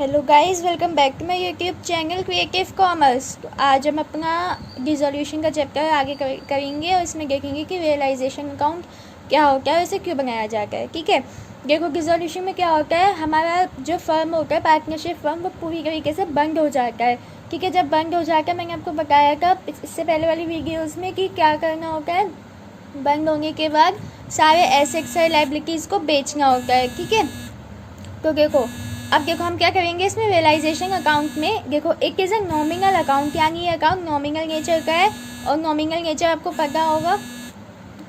Hello guys, welcome back to my YouTube channel creative commerce. तो आज हम अपना रिजोल्यूशन का चैप्टर आगे करेंगे और इसमें देखेंगे कि रियलाइजेशन अकाउंट क्या होता है, इसे क्यों बनाया जाता है। ठीक है, देखो रिजोल्यूशन में क्या होता है, हमारा जो फर्म होता है पार्टनरशिप फर्म, वो पूरी तरीके से बंद हो जाता है। ठीक है, जब बंद हो जाता है, मैंने आपको बताया था इससे पहले वाली वीडियोज़ में कि क्या करना होता है। बंद होने के बाद सारे एसेट्स और लायबिलिटीज़ को बेचना होता है। ठीक है, तो देखो अब देखो हम क्या करेंगे इसमें रियलाइजेशन अकाउंट में। देखो it is a nominal account, यानी ये अकाउंट नॉमिनल नेचर का है। और नॉमिनल नेचर आपको पता होगा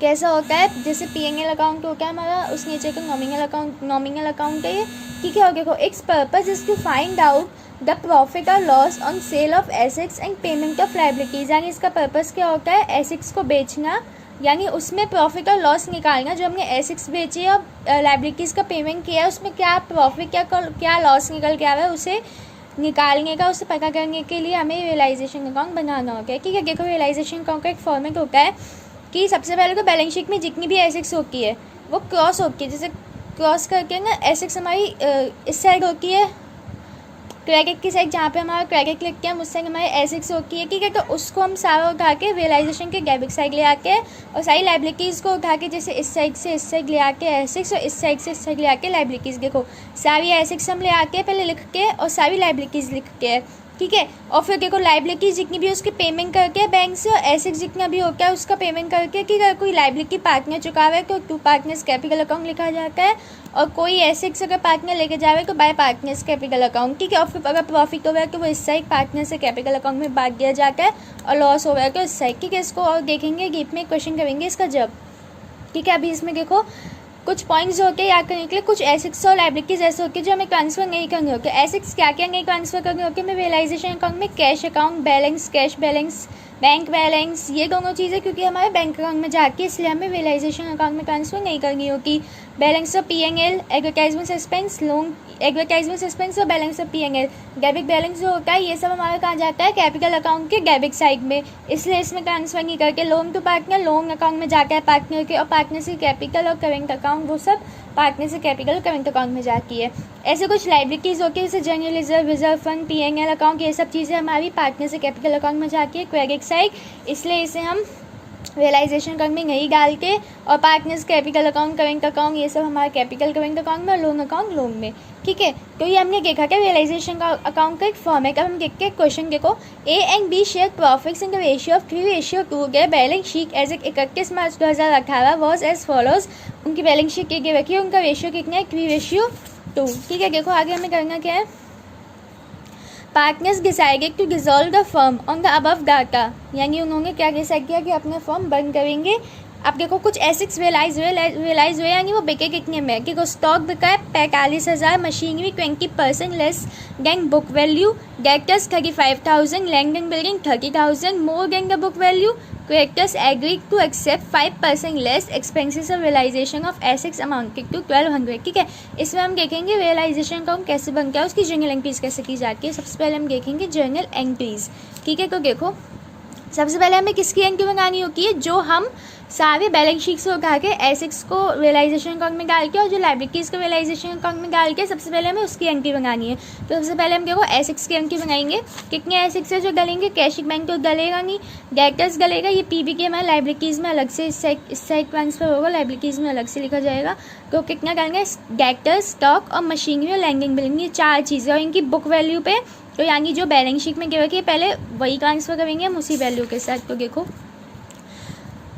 कैसा होता है, जैसे पीएनएल अकाउंट होता है हमारा, उस नेचर का नॉमिनल अकाउंट है ये। ठीक है, और देखो its purpose is to find out the profit और loss on sale of assets and payment of liabilities. यानी इसका पर्पस क्या होता है, एसेट्स को बेचना, यानी उसमें प्रॉफिट और लॉस निकालना। जो हमने एसेट्स बेची और लायबिलिटीज़ का पेमेंट किया है, उसमें क्या प्रॉफिट क्या लॉस निकल के आ रहा है, उसे निकालने का, उसे पता करने के लिए हमें रियलाइजेशन अकाउंट बनाना होता है। ठीक है, देखो रियलाइजेशन अकाउंट का एक फॉर्मेट होता है कि सबसे पहले तो बैलेंस शीट में जितनी भी एसेट्स होती है वो क्रॉस होती है। जैसे क्रॉस करके ना एसेट्स हमारी इस साइड होती है, क्रेडिट की साइड जहाँ पे हमारा क्रेडिट लिखते हैं उस साइड हमारे एसेट्स होती है। ठीक है, तो उसको हम सारा उठा के रियलाइजेशन के डेबिट साइड ले आके और सारी लायबिलिटीज़ को उठा के, जैसे इस साइड से इस साइड ले आके एसेट्स और इस साइड से इस साइड ले आके लायबिलिटीज़। देखो सारी एसेट्स हम ले आके पहले लिख के और सारी लायबिलिटीज़ लिख के। ठीक है, और फिर देखो लायबिलिटीज़ जितनी भी उसकी पेमेंट करके बैंक से, और एसेट्स जितना भी होता है उसका पेमेंट करके। कि अगर कोई लायबिलिटी पार्टनर चुका हुआ है तो टू पार्टनर्स कैपिटल अकाउंट लिखा जाता है, और कोई एसेट्स अगर पार्टनर लेके जा रहा है तो बाय पार्टनर्स कैपिटल अकाउंट। ठीक है, और फिर अगर प्रॉफिट हो रहा है तो वो इस साइड पार्टनर से कैपिटल अकाउंट में बांट दिया जाता है, और लॉस हो रहा है तो इस साइड। ठीक है, इसको और देखेंगे डीप में, क्वेश्चन करेंगे इसका जब। ठीक है, अभी इसमें देखो कुछ पॉइंट्स होते हैं याद करने के लिए। कुछ एसेट्स और लायबिलिटीज़ ऐसे होती है जो हमें ट्रांसफर नहीं करने होते। एसेट्स क्या क्या नहीं ट्रांसफर करने होते हमें रियलाइजेशन अकाउंट में, cash account balance, cash balance, bank balance, ये दोनों चीज़ें क्योंकि हमारे बैंक अकाउंट में जाती है, इसलिए हमें रियलाइजेशन अकाउंट में ट्रांसफर नहीं करनी होती। Balance of P N L, advertisement suspense, loan advertisement suspense और balance of P N L, debit balance जो होता है ये सब हमारा कहाँ जाता है, कैपिटल अकाउंट के डेबिट साइड में, इसलिए इसमें ट्रांसफर नहीं करके। Loan to partner, loan account में जाता है पार्टनर के, और पार्टनर से कैपिटल और करेंट अकाउंट, वो सब पार्टनर से कैपिटल और करेंट अकाउंट में जाती है। ऐसे कुछ लायबिलिटीज़ होती है जैसे general reserve, reserve fund, PNL account, ये सब चीज़ें हमारी पार्टनर से कैपिटल अकाउंट में जाती है क्रेडिट साइड, इसलिए इसे हम रियलाइजेशन अकाउंट में नहीं डाल के। और partners capital account, current account, ये सब हमारा कैपिटल करेंट अकाउंट में, और लोन अकाउंट लोन में। ठीक है, तो ये हमने देखा कि रियलाइजेशन का अकाउंट का एक फॉर्म है। अब हम देखते हैं क्वेश्चन। देखो A and B share profits in the ratio of 3:2। गए balance sheet as 31 March 2018 was as follows. उनकी बैलेंस शीट के रखी है, उनका रेशियो कितना है, 3:2। ठीक है, देखो आगे हमें करना क्या है। Partners decided to dissolve the firm on the above data, यानी उन्होंने क्या डिसाइड किया कि अपना फर्म बंद करेंगे। अब देखो कुछ एसेट्स रियलाइज हुए, यानी वो बिके कितने में, कि स्टॉक बिका है 45,000, machinery 20% less than book value, debtors 35,000, land and building 30,000 more than the book value, creditors agreed to accept 5% less expenses of realisation of assets amounted to 1200। ठीक है, इसमें हम देखेंगे रियलाइजेशन अकाउंट कैसे बनता है, उसकी जर्नल एंट्रीज कैसे की जाती है। सबसे पहले हम देखेंगे जर्नल एंट्रीज। ठीक है, तो देखो सबसे पहले हमें किसकी एंट्री बनानी होती है, जो हम सारे बैलेंस शीट से उठा के एसेट्स को रियलाइजेशन अकाउंट में डाल के, और जो लायबिलिटीज़ को रियलाइजेशन अकाउंट में डाल के, सबसे पहले हमें उसकी एंट्री बनानी है। तो सबसे पहले हम देखो एसेट्स की एंट्री बनाएंगे। कितने एसेट्स है जो डलेंगे, कैश बैंक तो डलेगा नहीं, डेटर्स डलेगा, ये पीबी के हमारे लायबिलिटीज़ में अलग से इस साइड ट्रांसफर होगा, लायबिलिटीज़ में अलग से लिखा जाएगा। तो कितना डालेंगे, डेटर्स, स्टॉक और मशीनरी और लैंडिंग बिलिंग, ये 4 चीज़ें, और इनकी बुक वैल्यू पे, तो यानी जो बैलेंस शीट में क्या रखी है पहले वही ट्रांसफर करेंगे हम उसी वैल्यू के साथ। तो देखो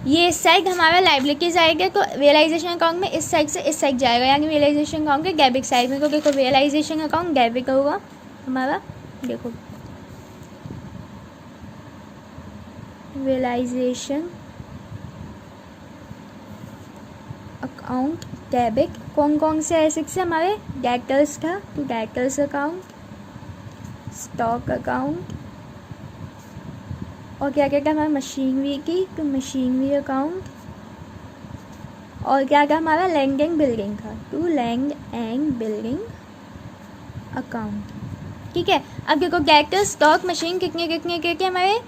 ये इस साइड हमारा लायबिलिटीज आएगा, तो रियलाइजेशन अकाउंट में इस साइड से इस साइड जाएगा, यानी रियलाइजेशन अकाउंट के डेबिट साइड में। तो देखो रियलाइजेशन अकाउंट डेबिट होगा हमारा। देखो रियलाइजेशन अकाउंट डेबिट कौन कौन से एसेट्स से हमारे, डेटर्स था तो डेटर्स अकाउंट, स्टॉक अकाउंट, और क्या क्या था हमारा मशीनरी की, तो मशीनरी अकाउंट, और क्या क्या हमारा लैंड एंड बिल्डिंग था, तो लैंड एंड बिल्डिंग अकाउंट। ठीक है, अब देखो डेटर्स, स्टॉक, मशीन कितने कितने के हमारे,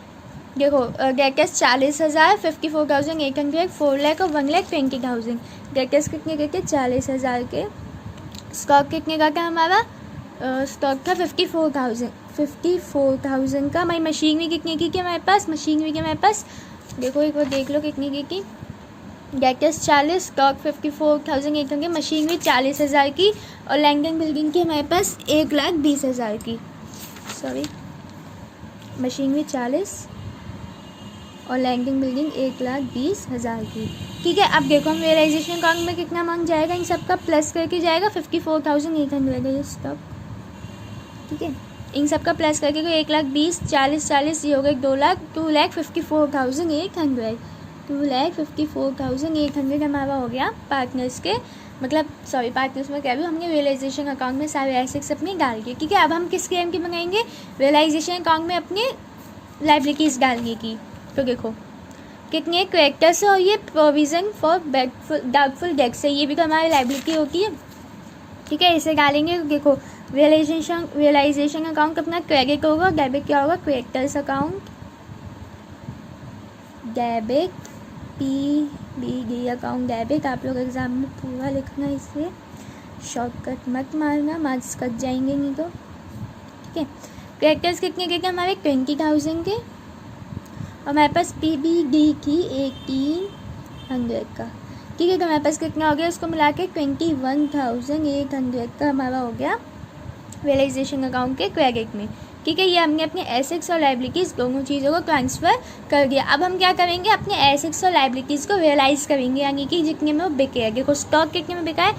देखो डेटर्स 40,000, 54,800, 4 लाख और 1,20,000। डेटर्स कितने के 40,000 के, स्टॉक कितने का हमारा स्टॉक था 54,000 का। हमारी मशीनरी कितने की हमारे पास, मशीनरी के हमारे पास देखो एक बार देख लो कितनी की डेटर्स 40, स्टॉक 54,800, मशीनरी 40,000 की और लैंड एंड बिल्डिंग की हमारे पास 1,20,000 की। सॉरी, मशीनरी 40 और लैंड एंड बिल्डिंग 1,20,000 की। ठीक है, अब देखो हम रियलाइजेशन अकाउंट में कितना अमाउंट जाएगा, इन सबका प्लस करके जाएगा 54,800 है स्टॉक। ठीक है, इन सबका प्लस करके 1,20,000, 40 ये हो गए 2,00,000, 2,54,800, 2,54,800 हमारा हो गया पार्टनर्स के, मतलब सॉरी पार्टनर्स में क्या भी हमने रियलाइजेशन अकाउंट में सारे एसेट्स अपने डाल दिए। ठीक है, अब हम किस क्लेम की मंगाएंगे, रियलाइजेशन अकाउंट में अपने लाइबिलिटीज़ डालने की। तो देखो कितने क्रेडिटर्स और ये प्रोविज़न फॉर डाउटफुल डेट्स है, ये भी तो हमारी लाइबिलिटी होती है। ठीक है, इसे डालेंगे। तो देखो रियलाइजेशन अकाउंट अपना क्रेडिट होगा, डेबिट क्या होगा, creditors account, debit PBD account debit. आप लोग एग्जाम में पूरा लिखना, इसलिए शॉर्टकट मत मारना, मार्क्स कट जाएंगे नहीं तो। ठीक है, क्रेडिटर्स कितने के हमारे 20,000 के और हमारे पास PBD की 1,800 का। ठीक है, तो हमारे पास कितना हो गया, उसको मिला के 21,800 का हमारा हो गया रियलाइजेशन अकाउंट के क्रेडिट में। ठीक है, ये हमने अपने एसेट्स और लाइबिलिटीज़ दोनों चीज़ों को ट्रांसफ़र कर दिया। अब हम क्या करेंगे, अपने एसेट्स और लाइबिलिटीज़ को रियलाइज़ करेंगे, यानी कि जितने में वो बिके है। देखो स्टॉक कितने में बिका है,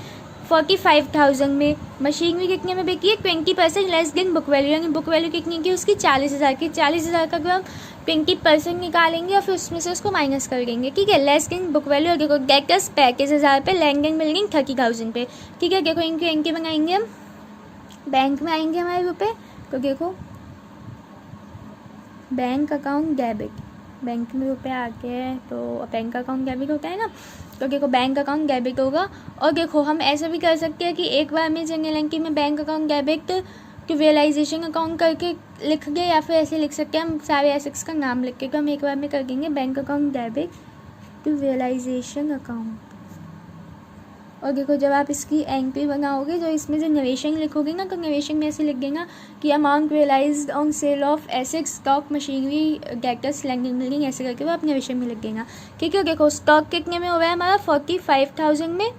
45,000 में। मशीनरी कितने में बिकी है, 20% लेस देन बुक वैल्यू, यानी बुक वैल्यू कितनी की उसकी 40,000 की। 40,000 का हम 20% निकालेंगे और फिर उसमें से उसको माइनस कर देंगे। ठीक है, लेस देन बुक वैल्यू। और देखो डेटर्स 35,000 पे, लैंड एंड बिल्डिंग 30,000 पे। ठीक है, देखो इनके इनके बनाएंगे हम, बैंक में आएंगे हमारे रुपये। तो देखो बैंक अकाउंट डेबिट, बैंक में रुपये आते हैं तो बैंक अकाउंट डेबिट होता है ना। तो देखो बैंक अकाउंट डेबिट होगा। और देखो हम ऐसा भी कर सकते हैं कि एक बार में जनरल एंट्री में bank account debit to realisation account करके लिख गए, या फिर ऐसे लिख सकते हैं हम सारे एसेट्स का नाम लिख के, तो हम एक बार में कर देंगे bank account debit to realisation account. और देखो जब आप इसकी एंट्री बनाओगे तो इसमें जो नरेशन लिखोगे ना, तो नरेशन में ऐसे लिख देना कि amount realised on sale of assets, stock, machinery, debtors, land and building, ऐसे करके वो आप नरेशन में लिख देना। ठीक है, देखो स्टॉक कितने में हो रहा है हमारा 45,000 में,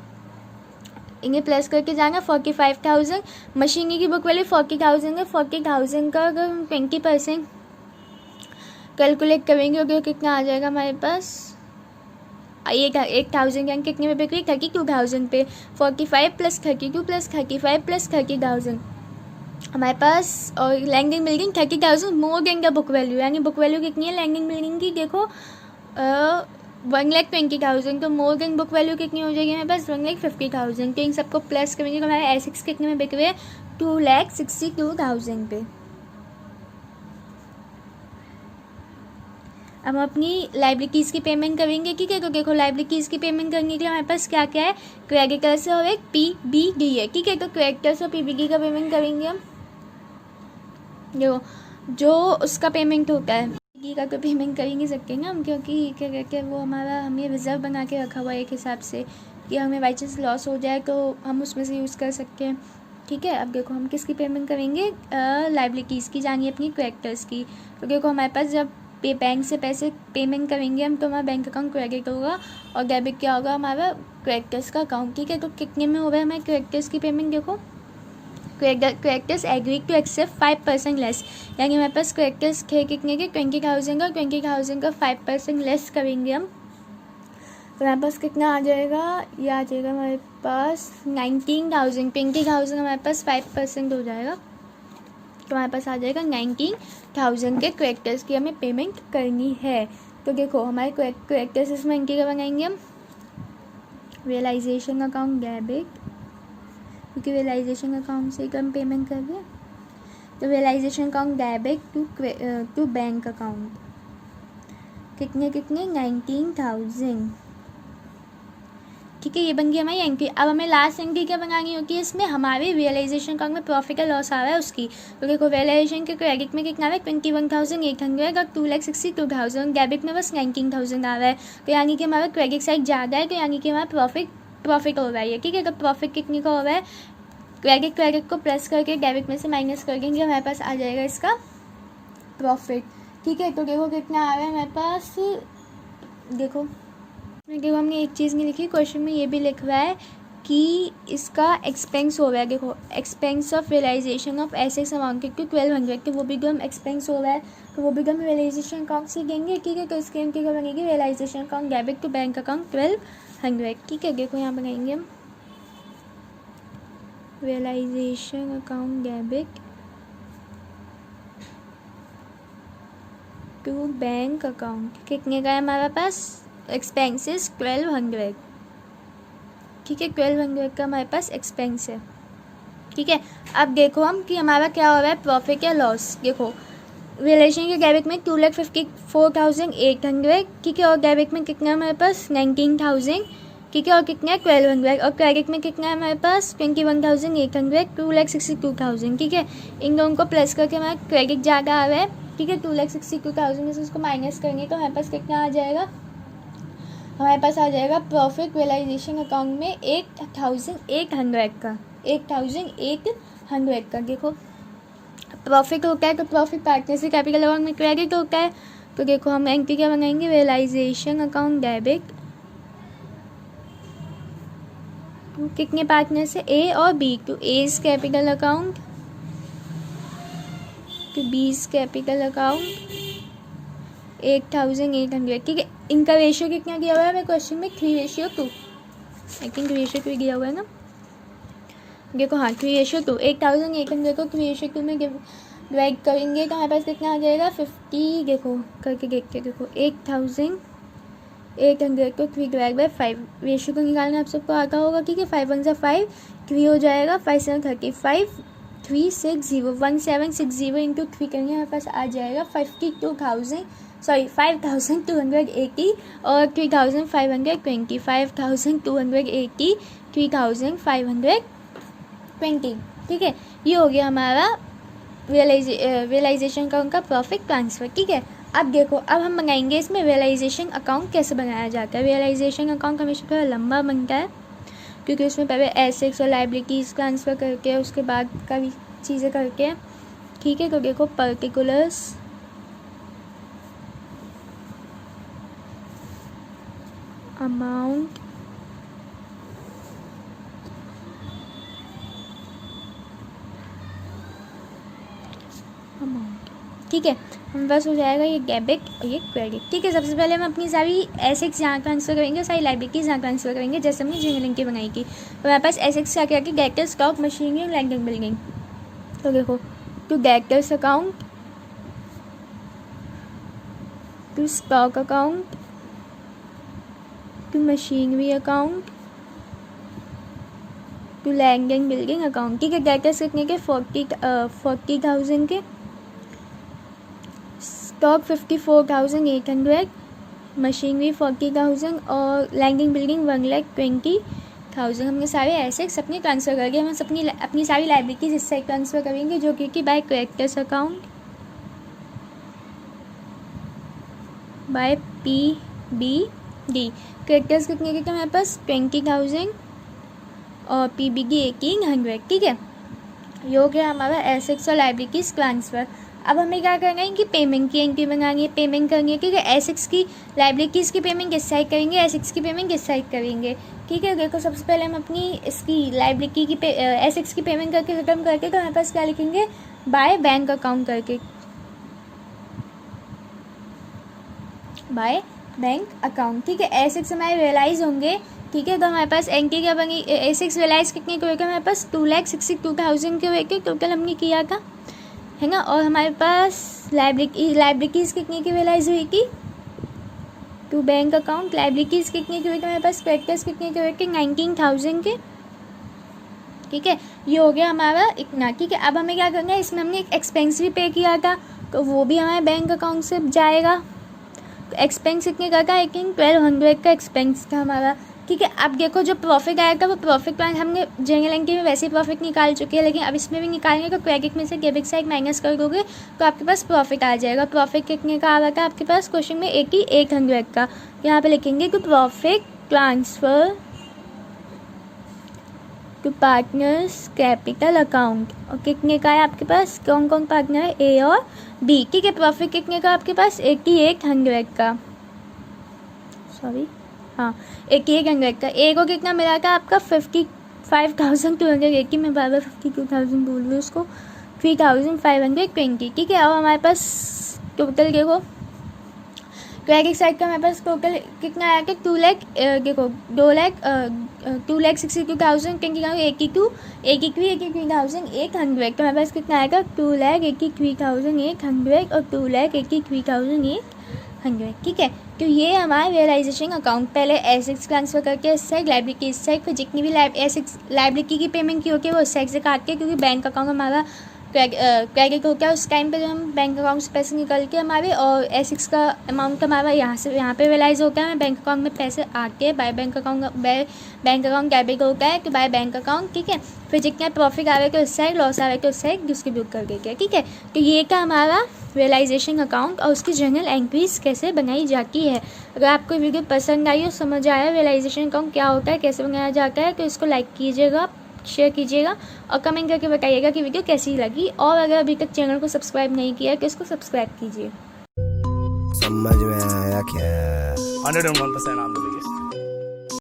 इन्हें प्लस करके जाना 45,000। मशीनरी की बुक वैल्यू 40,000 है, 40,000 का अगर हम 20% कैलकुलेट करेंगे तो कितना आ जाएगा हमारे पास, 8,000 यानी कितने में बिक रही, 32,000 पे। 45 + 32 + 35 + 30,000 हमारे पास। और land and building 30,000 more than the book value, यानी बुक वैल्यू कितनी है लैंड एंड बिल्डिंग की, देखो 1,20,000, तो मोर देन बुक वैल्यू कितनी हो जाएगी हमारे पास 1,50,000। तो इन सबको प्लस करेंगे तो हमारे एसेट्स कितने में बिक रहे हैं 2,62,000 पे। अब हम अपनी लाइबिलिटीज़ की पेमेंट करेंगे। ठीक है, तो देखो लाइबिलिटीज़ की पेमेंट करने के लिए हमारे पास क्या क्या है, क्रेडिटर्स और एक PBD है। ठीक है, तो क्रेडिटर्स और PBD का पेमेंट करेंगे हम। जो उसका पेमेंट होता है PBD का तो पेमेंट कर ही नहीं सकते ना हम, क्योंकि क्या कहते हैं वो हमारा हमें रिजर्व बना के रखा हुआ है एक हिसाब से, कि हमें बाई चांस लॉस हो जाए तो हम उसमें से यूज़ कर सकते हैं। ठीक है, अब देखो हम किसकी पेमेंट करेंगे, लाइबिलिटीज़ की, जानिए अपनी क्रेडिटर्स की। तो देखो हमारे पास जब बैंक से पैसे पेमेंट करेंगे हम तो हमारा बैंक अकाउंट क्रेडिट होगा और डेबिट क्या होगा हमारा क्रेडिटर्स का अकाउंट। ठीक है, तो कितने में हो रहा है हमारे क्रेडिटर्स की पेमेंट, देखो creditors agree to accept 5% less, यानी हमारे पास क्रेडिटर्स थे कितने के 20,000 का, 20,000 का 5% लेस करेंगे हम तो हमारे पास कितना आ जाएगा, ये आ जाएगा हमारे पास 19,000। 20,000 हमारे पास 5% हो जाएगा तो हमारे पास आ जाएगा 19,000 के क्रेडिटर्स की हमें पेमेंट करनी है। तो देखो हमारे क्रेडिटर्स इसमें इनके क्या बनाएंगे हम, रियलाइजेशन अकाउंट डेबिट, क्योंकि रियलाइजेशन अकाउंट से हम पेमेंट कर रहे हैं, तो realisation account debit to bank account कितने 19,000। ठीक है, ये बन गई हमारी एंट्री। अब हमें लास्ट एंट्री क्या बनानी होती है, इसमें हमारे रियलाइजेशन अकाउंट में प्रॉफिट या लॉस आ रहा है उसकी। तो देखो रियलाइजेशन के क्रेडिट में कितना है 21,800 और 2,62,000, डेबिट में बस 19,000 आ रहा है, तो यानी कि हमारा क्रेडिट साइड ज़्यादा है, तो यानी कि हमारा प्रॉफिट हो रहा है। ठीक है, तो प्रॉफिट कितने का हो रहा है क्रेडिट को प्लस करके डेबिट में से माइनस कर देंगे, हमारे पास आ जाएगा इसका प्रॉफिट। ठीक है, तो देखो कितना आ रहा है हमारे पास। देखो हमने एक चीज़ नहीं लिखी, क्वेश्चन में ये भी लिख रहा है कि इसका एक्सपेंस हो रहा है। देखो expense of realisation of assets amounted to 1200, तो वो भी हम एक्सपेंस हो रहा है, तो वो भी हम रियलाइजेशन अकाउंट सीखेंगे। ठीक है, तो इसके हम क्या बनेगी, realisation account debit to bank account 1200। ठीक है, देखो यहाँ बनाएंगे हम realisation account debit to bank account. कितने का है हमारे पास, एक्सपेंसेस 1200। ठीक है, 1200 का हमारे पास एक्सपेंस है। ठीक है, अब देखो हम कि हमारा क्या हो रहा है, प्रॉफिट या लॉस। देखो रिलेशन के डेबिट में 2,54,800। ठीक है, और डेबिट में कितना है हमारे पास 19,000। ठीक है, और कितना है 1200, और क्रेडिट में कितना है हमारे पास 21,800, 2,62,000। ठीक है, इन दोनों को प्लस करके हमारा क्रेडिट ज़्यादा आ रहा है। ठीक है, 2,62,000 में से उसको माइनस करेंगे तो हमारे पास कितना आ जाएगा, हमारे पास आ जाएगा प्रॉफिट रियलाइजेशन अकाउंट में 8,800 का, 8,800 का। देखो प्रॉफिट होता है तो प्रॉफिट काटने से कैपिटल अकाउंट में क्रेडिट होता है। तो देखो हम एंट्री क्या बनाएंगे, रियलाइजेशन अकाउंट डेबिट टू कितने पार्टनर से, ए और B, to A's capital account to B's capital account 8,800। ठीक है, इनका रेशियो कितना दिया हुआ है हमें क्वेश्चन में, 3:2। आई थिंक 3:2 दिया हुआ है ना। देखो हाँ 3:2, 8,800 को 3:2 में डिवाइड करेंगे तो हमारे पास कितना आ जाएगा 50। देखो करके देखते, देखो 8,800 को 3/5 रेशियो को निकालना आप सबको आता होगा। ठीक है, 5 1 5, 3 हो जाएगा, 5 7 35, 360 1760 इंटू 3 करेंगे, हमारे पास आ जाएगा 5,280 और 3,520, 5,280, 3,520। ठीक है, ये हो गया हमारा रियलाइजेशन अकाउंट का प्रॉफिट ट्रांसफ़र। ठीक है, अब देखो अब हम बनाएंगे इसमें रियलाइजेशन अकाउंट कैसे बनाया जाता है। रियलाइजेशन अकाउंट हमेशा थोड़ा लंबा बनता है क्योंकि उसमें पहले एसेट्स और लाइबिलिटीज़ ट्रांसफ़र करके उसके बाद का भी चीज़ें करके। ठीक है, तो देखो पर्टिकुलर्स अमाउंट ठीक है, हम बस हो जाएगा ये डेबिट और ये क्रेडिट। ठीक है, सबसे पहले हम अपनी सारी एसेट्स यहाँ ट्रांसफ़र करेंगे, सारी लाइबिलिटीज़ यहाँ ट्रांसफ़र करेंगे जैसे हमने जनरल की बनाई थी। तो हमारे पास एसेट्स क्या क्या की, डेटर, स्टॉक, मशीनरी और लैंड एंड बिल्डिंग। तो देखो to debtors account, to stock account, to machinery account, to land and building account. ठीक है, डेटर्स कितने के 40,000 के, स्टॉक 54,800, मशीनरी 40,000 और लैंडिंग बिल्डिंग 1,20,000। हमने सारे एसेट्स अपने ट्रांसफ़र करके हम अपनी सारी लाइबिलिटीज इस साइड ट्रांसफ़र करेंगे जो कि by creditors account, by PBD। Creditors कितने के हमारे पास 20,000 और PBD 1,800। ठीक है, ये हो गया हमारा एसेट्स और लाइबिलिटीज ट्रांसफ़र। अब हमें क्या करना है कि पेमेंट की एंट्री बनानी है, पेमेंट करनी है। ठीक है, एसेट्स की लाइबिलिटीज़ की पेमेंट किस साइड करेंगे, एसेट्स की पेमेंट किस साइड करेंगे। ठीक है, देखो सबसे पहले हम अपनी इसकी लाइबिलिटी की एसेट्स की पेमेंट करके ख़त्म करके तो हमारे पास क्या लिखेंगे, बाय बैंक अकाउंट करके, बाय बैंक अकाउंट। ठीक है, एसेट्स हमारे रियलाइज़ होंगे। ठीक है, तो हमारे पास एंट्री क्या बनी, एसेट्स रियलाइज़ कितने के हुए, हमारे पास 2,62,000 के हुए टोटल हमने किया था, है ना। और हमारे पास लाइबिलिटीज़ कितने की रियलाइज़ हुई थी, टू बैंक अकाउंट। लाइबिलिटीज़ कितने के हुए थे हमारे पास, क्रेडिटर्स कितने के हुए थे 19,000 के। ठीक है, ये हो गया हमारा इतना। ठीक है, अब हमें क्या करना है, इसमें हमने एक एक्सपेंस भी पे किया था तो वो भी हमारे बैंक अकाउंट से जाएगा। तो एक्सपेंस कितने का था, आई थिंक 1,200 का एक्सपेंस था हमारा। ठीक है, अब देखो जो प्रॉफिट आया था वो प्रॉफिट हमने जनरल एंट्री में वैसे ही प्रॉफिट निकाल चुके हैं, लेकिन अब इसमें भी निकालेंगे तो क्रेडिट में से डेबिट साइड माइनस कर दोगे तो आपके पास प्रॉफिट आ जाएगा। प्रॉफिट कितने का आ रहा था आपके पास क्वेश्चन में 8,800 का। यहाँ पे लिखेंगे कि profit transfer to partners capital account. और कितने का है आपके पास, कौन कौन पार्टनर है, ए और बी, ठीक है। प्रॉफिट कितने का आपके पास, 8800 का, सॉरी हाँ 8800 का। ए को कितना मिला था आपका 55,280, मैं बार बार 52,000 बोल रही हूँ उसको, 3,520, ठीक है। अब हमारे पास टोटल देखो, क्रेडिट साइड का हमारे पास टोटल कितना आया कि 2 लाख, देखो 2,62,000 83,800, तो हमारे पास कितना आएगा 2,83,800 और 2,83,800, ठीक है। तो ये हमारा रियलाइजेशन अकाउंट, पहले एसेट्स ट्रांसफर करके इस साइड, लाइबिलिटी इस साइड, फिर जितनी भी एसेट्स लाइबिलिटी की पेमेंट की होती है वो इस साइड से काट के, क्योंकि बैंक अकाउंट हमारा क्रेडिट होता है उस टाइम पे जब हम बैंक अकाउंट से पैसे निकल के हमारे, और एसेट्स का अमाउंट हमारा यहाँ पे रियलाइज़ होता है, बैंक अकाउंट में पैसे आते हैं बाय बैंक अकाउंट डेबिट होता है कि बाय बैंक अकाउंट, ठीक है। फिर जितना प्रॉफिट आएगा उस साइड, लॉस आएगा उस साइड डिस्ट्रीब्यूट कर देंगे, ठीक है। तो ये का हमारा रियलाइजेशन अकाउंट और उसकी जर्नल एंट्रीज कैसे बनाई जाती है। अगर आपको वीडियो पसंद आई हो, समझ आया रियलाइजेशन अकाउंट क्या होता है, कैसे बनाया जाता है, तो इसको लाइक कीजिएगा, शेयर कीजिएगा और कमेंट करके बताइएगा कि वीडियो कैसी लगी। और अगर अभी तक चैनल को सब्सक्राइब नहीं किया है तो इसको सब्सक्राइब कीजिए। समझ में आया क्या? 101% on the biggest.